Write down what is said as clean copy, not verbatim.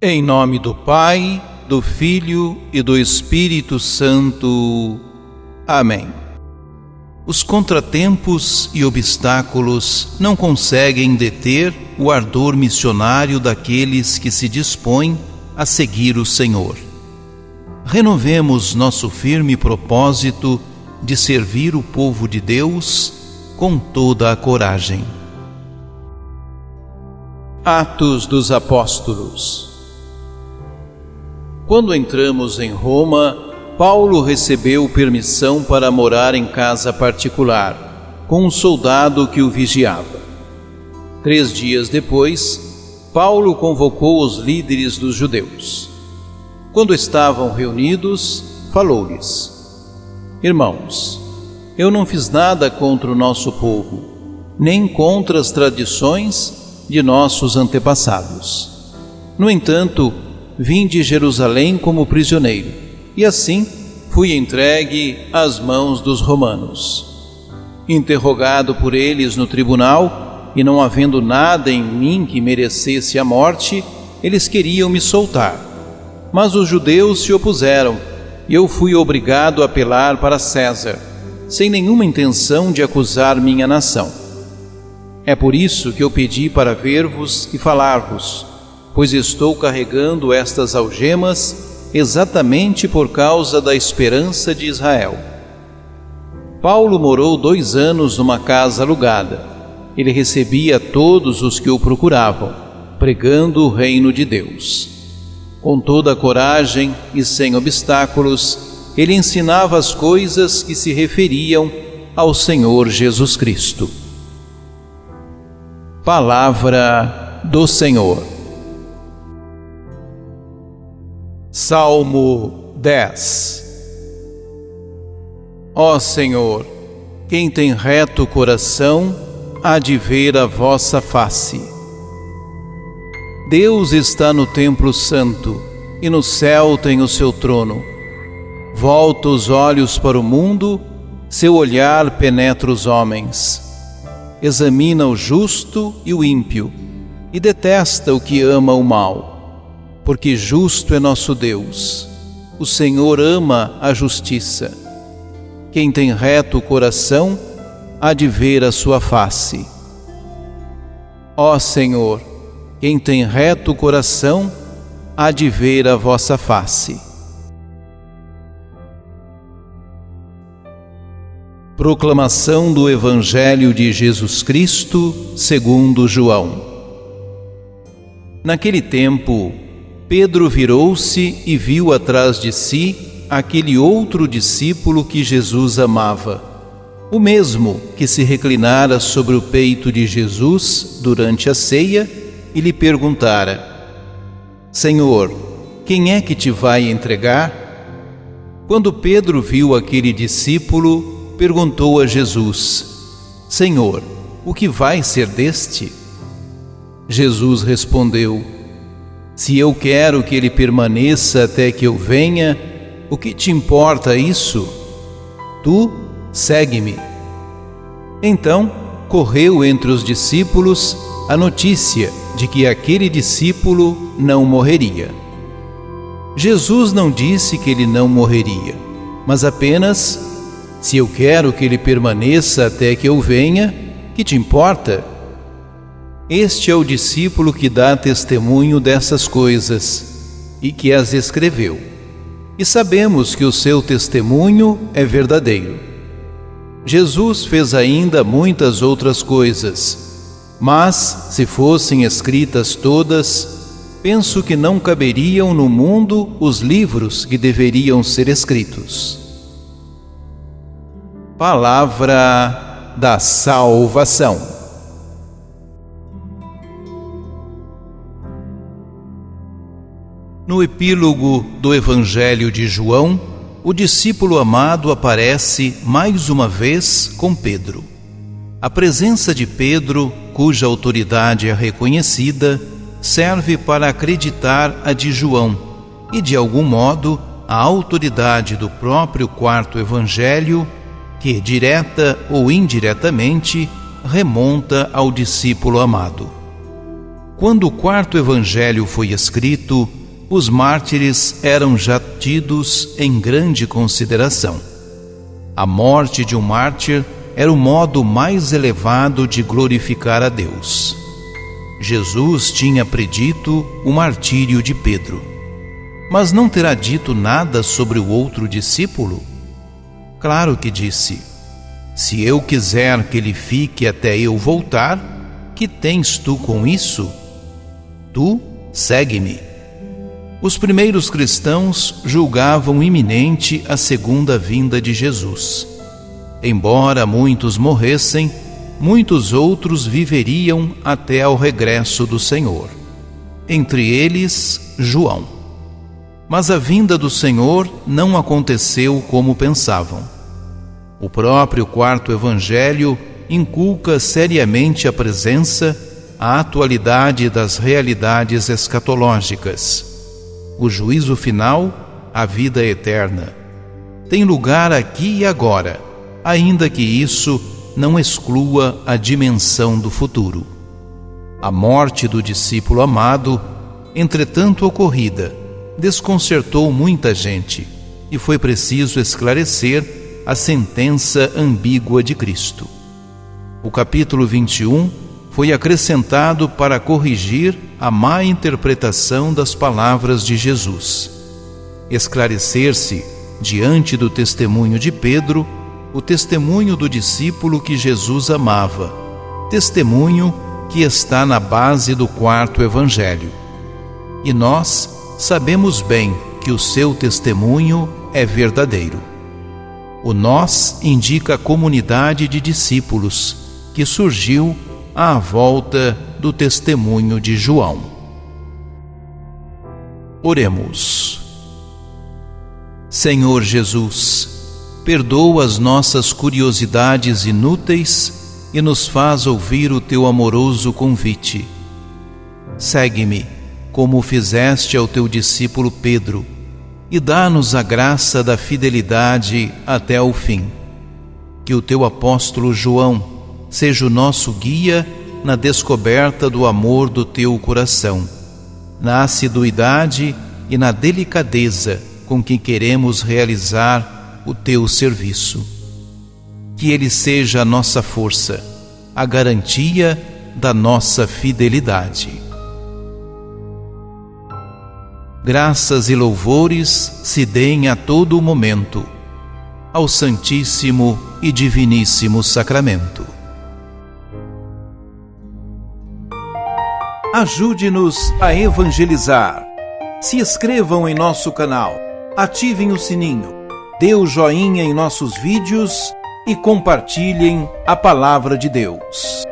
Em nome do Pai, do Filho e do Espírito Santo. Amém. Os contratempos e obstáculos não conseguem deter o ardor missionário daqueles que se dispõem a seguir o Senhor. Renovemos nosso firme propósito de servir o povo de Deus com toda a coragem. Atos dos Apóstolos. Quando entramos em Roma, Paulo recebeu permissão para morar em casa particular, com um soldado que o vigiava. 3 dias depois, Paulo convocou os líderes dos judeus. Quando estavam reunidos, falou-lhes: Irmãos, eu não fiz nada contra o nosso povo, nem contra as tradições de nossos antepassados. No entanto, vim de Jerusalém como prisioneiro, e assim fui entregue às mãos dos romanos. Interrogado por eles no tribunal, e não havendo nada em mim que merecesse a morte, eles queriam me soltar. Mas os judeus se opuseram, e eu fui obrigado a apelar para César, sem nenhuma intenção de acusar minha nação. É por isso que eu pedi para ver-vos e falar-vos, pois estou carregando estas algemas exatamente por causa da esperança de Israel. Paulo morou 2 anos numa casa alugada. Ele recebia todos os que o procuravam, pregando o reino de Deus. Com toda a coragem e sem obstáculos, ele ensinava as coisas que se referiam ao Senhor Jesus Cristo. Palavra do Senhor. Salmo 10. Ó Senhor, quem tem reto coração há de ver a vossa face. Deus está no templo santo, e no céu tem o seu trono. Volta os olhos para o mundo, seu olhar penetra os homens. Examina o justo e o ímpio, e detesta o que ama o mal. Porque justo é nosso Deus, o Senhor ama a justiça. Quem tem reto coração há de ver a sua face. Ó Senhor, quem tem reto coração há de ver a vossa face. Proclamação do Evangelho de Jesus Cristo segundo João. Naquele tempo, Pedro virou-se e viu atrás de si aquele outro discípulo que Jesus amava, o mesmo que se reclinara sobre o peito de Jesus durante a ceia e lhe perguntara: Senhor, quem é que te vai entregar? Quando Pedro viu aquele discípulo, perguntou a Jesus: Senhor, o que vai ser deste? Jesus respondeu: Se eu quero que ele permaneça até que eu venha, o que te importa isso? Tu, segue-me. Então, correu entre os discípulos a notícia de que aquele discípulo não morreria. Jesus não disse que ele não morreria, mas apenas: se eu quero que ele permaneça até que eu venha, que te importa? Este é o discípulo que dá testemunho dessas coisas e que as escreveu. E sabemos que o seu testemunho é verdadeiro. Jesus fez ainda muitas outras coisas, mas, se fossem escritas todas, penso que não caberiam no mundo os livros que deveriam ser escritos. Palavra da salvação. No epílogo do Evangelho de João, o discípulo amado aparece mais uma vez com Pedro. A presença de Pedro, cuja autoridade é reconhecida, serve para acreditar a de João e, de algum modo, a autoridade do próprio quarto Evangelho, que, direta ou indiretamente, remonta ao discípulo amado. Quando o quarto evangelho foi escrito, os mártires eram já tidos em grande consideração. A morte de um mártir era o modo mais elevado de glorificar a Deus. Jesus tinha predito o martírio de Pedro, mas não terá dito nada sobre o outro discípulo? Claro que disse: se eu quiser que ele fique até eu voltar, que tens tu com isso? Tu segue-me. Os primeiros cristãos julgavam iminente a segunda vinda de Jesus. Embora muitos morressem, muitos outros viveriam até ao regresso do Senhor. Entre eles, João. Mas a vinda do Senhor não aconteceu como pensavam. O próprio quarto evangelho inculca seriamente a presença, a atualidade das realidades escatológicas. O juízo final, a vida eterna, tem lugar aqui e agora, ainda que isso não exclua a dimensão do futuro. A morte do discípulo amado, entretanto ocorrida, desconcertou muita gente e foi preciso esclarecer a sentença ambígua de Cristo. O capítulo 21 foi acrescentado para corrigir a má interpretação das palavras de Jesus. Esclarecer-se, diante do testemunho de Pedro, o testemunho do discípulo que Jesus amava, testemunho que está na base do quarto evangelho. E nós sabemos bem que o seu testemunho é verdadeiro. O nós indica a comunidade de discípulos que surgiu à volta do testemunho de João. Oremos. Senhor Jesus, perdoa as nossas curiosidades inúteis e nos faz ouvir o teu amoroso convite. Segue-me, como fizeste ao teu discípulo Pedro, e dá-nos a graça da fidelidade até o fim. Que o teu apóstolo João seja o nosso guia na descoberta do amor do teu coração, na assiduidade e na delicadeza com que queremos realizar o teu serviço. Que ele seja a nossa força, a garantia da nossa fidelidade. Graças e louvores se deem a todo momento ao Santíssimo e Diviníssimo Sacramento. Ajude-nos a evangelizar. Se inscrevam em nosso canal, ativem o sininho, dê o joinha em nossos vídeos e compartilhem a palavra de Deus.